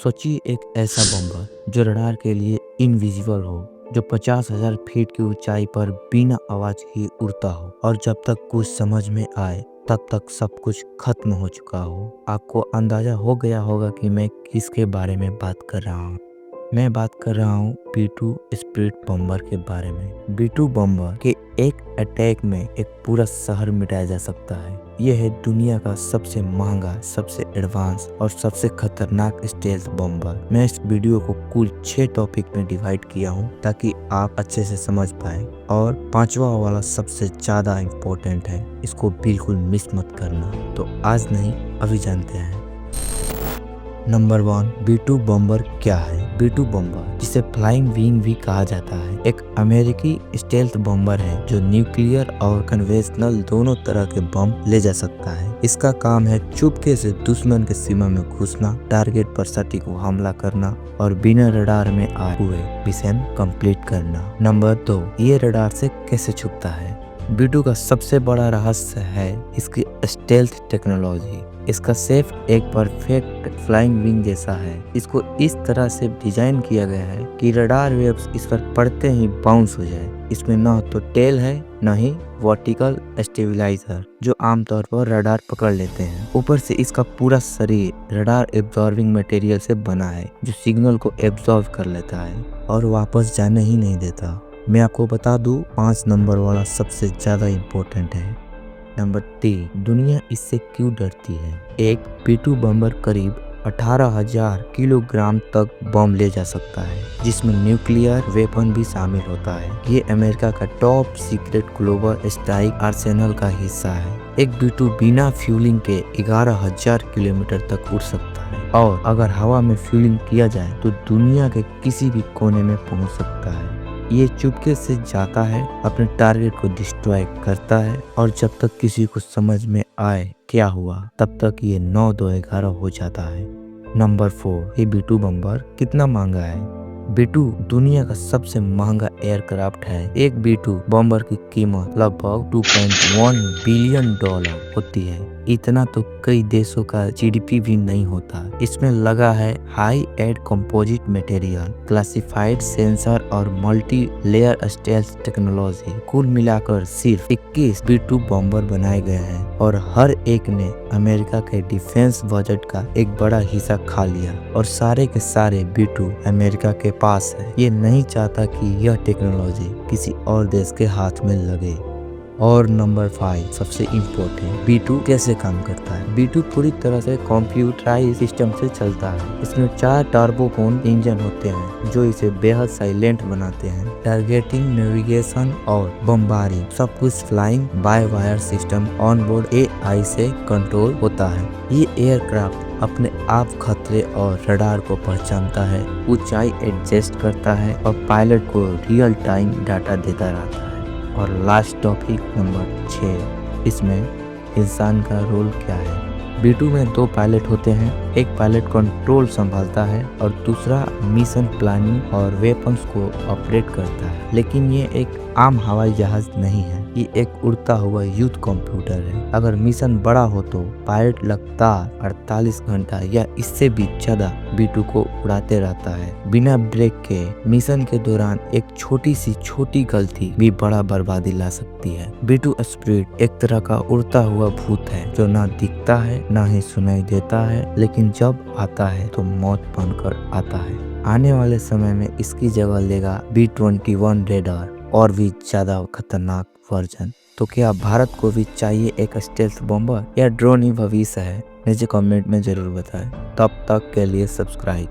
सोचिए एक ऐसा बम्पर जो रडार के लिए इनविजिबल हो, जो 50,000 फीट की ऊंचाई पर बिना आवाज के उड़ता हो और जब तक कुछ समझ में आए तब तक सब कुछ खत्म हो चुका हो। आपको अंदाजा हो गया होगा कि मैं किसके बारे में बात कर रहा हूँ। मैं बात कर रहा हूँ B-2 स्पिरिट बम्बर के बारे में। B-2 बम्बर के एक अटैक में एक पूरा शहर मिटाया जा सकता है। यह है दुनिया का सबसे महंगा, सबसे एडवांस और सबसे खतरनाक स्टेल्थ बम्बर। मैं इस वीडियो को कुल 6 टॉपिक में डिवाइड किया हूँ ताकि आप अच्छे से समझ पाए। और पांचवा वाला सबसे ज्यादा इम्पोर्टेंट है, इसको बिल्कुल मिस मत करना। तो आज नहीं, अभी जानते हैं। नंबर 1, B-2 बम्बर क्या है? B-2 बम्बर, जिसे फ्लाइंग विंग भी कहा जाता है, एक अमेरिकी स्टेल्थ बम्बर है जो न्यूक्लियर और कन्वेंशनल दोनों तरह के बम ले जा सकता है। इसका काम है चुपके से दुश्मन के सीमा में घुसना, टारगेट पर सटीक हमला करना और बिना रडार में आए हुए मिशन कंप्लीट करना। नंबर 2, ये रडार से कैसे छुपता है? B-2 का सबसे बड़ा रहस्य है इसकी स्टेल्थ टेक्नोलॉजी। इसका शेप एक परफेक्ट फ्लाइंग विंग जैसा है। इसको इस तरह से डिजाइन किया गया है कि रडार वेव्स इस पर पड़ते ही बाउंस हो जाए। इसमें न तो टेल है न ही वर्टिकल स्टेबलाइजर जो आमतौर पर रडार पकड़ लेते हैं। ऊपर से इसका पूरा शरीर रडार एब्जॉर्बिंग मटेरियल से बना है जो सिग्नल को एब्जॉर्ब कर लेता है और वापस जाने ही नहीं देता। मैं आपको बता दूं, 5 नंबर वाला सबसे ज्यादा इम्पोर्टेंट है। नंबर 3, दुनिया इससे क्यों डरती है? एक B-2 बम्बर करीब 18,000 किलोग्राम तक बम ले जा सकता है, जिसमें न्यूक्लियर वेपन भी शामिल होता है। ये अमेरिका का top secret global strike Arsenal का हिस्सा है। एक B-2 बिना फ्यूलिंग के 11,000 किलोमीटर तक उड़ सकता है और अगर हवा में फ्यूलिंग किया जाए तो दुनिया के किसी भी कोने में पहुंच सकता है। ये चुपके से जाता है, अपने टारगेट को डिस्ट्रॉय करता है और जब तक किसी को समझ में आए क्या हुआ तब तक ये 9-2-11 हो जाता है। नंबर 4, ये B-2 बम्बर कितना महंगा है? B-2 दुनिया का सबसे महंगा एयरक्राफ्ट है। एक B-2 बम्बर की कीमत लगभग $2.1 बिलियन होती है। इतना तो कई देशों का GDP भी नहीं होता। इसमें लगा है high end composite material, classified sensor और मल्टी लेयर स्टेल्थ टेक्नोलॉजी। कुल मिलाकर सिर्फ 21 B-2 बम्बर बनाए गए हैं और हर एक ने अमेरिका के डिफेंस बजट का एक बड़ा हिस्सा खा लिया और सारे के सारे B-2 अमेरिका के पास है। ये नहीं चाहता कि यह टेक्नोलॉजी किसी और देश के हाथ में लगे। और नंबर 5, सबसे इम्पोर्टेंट, B-2 कैसे काम करता है? B-2 पूरी तरह से कंप्यूटराइज सिस्टम से चलता है। इसमें 4 टर्बोफोन इंजन होते हैं जो इसे बेहद साइलेंट बनाते हैं। टारगेटिंग, नेविगेशन और बमबारिंग सब कुछ flying by wire system on board AI से कंट्रोल होता है। ये एयरक्राफ्ट अपने आप खतरे और रडार को पहचानता है, ऊंचाई एडजस्ट करता है और पायलट को रियल टाइम डाटा देता रहता है। और लास्ट टॉपिक नंबर 6, इसमें इंसान का रोल क्या है? B-2 में 2 पायलट होते हैं। एक पायलट कंट्रोल संभालता है और दूसरा मिशन प्लानिंग और वेपन्स को ऑपरेट करता है। लेकिन ये एक आम हवाई जहाज नहीं है, ये एक उड़ता हुआ युद्ध कंप्यूटर है। अगर मिशन बड़ा हो तो पायलट लगातार 48 घंटा या इससे भी ज्यादा B-2 को उड़ाते रहता है बिना ब्रेक के। मिशन के दौरान एक छोटी गलती भी बड़ा बर्बादी ला सकती है। B-2 स्पिरिट एक तरह का उड़ता हुआ भूत है जो ना दिखता है ना ही सुनाई देता है, लेकिन जब आता है तो मौत बनकर आता है। आने वाले समय में इसकी जगह लेगा B-21 रेडार और भी ज्यादा खतरनाक वर्जन। तो क्या भारत को भी चाहिए एक स्टेल्थ बम्बर या ड्रोन ही भविष्य है? नीचे कमेंट में जरूर बताएं। तब तक के लिए सब्सक्राइब।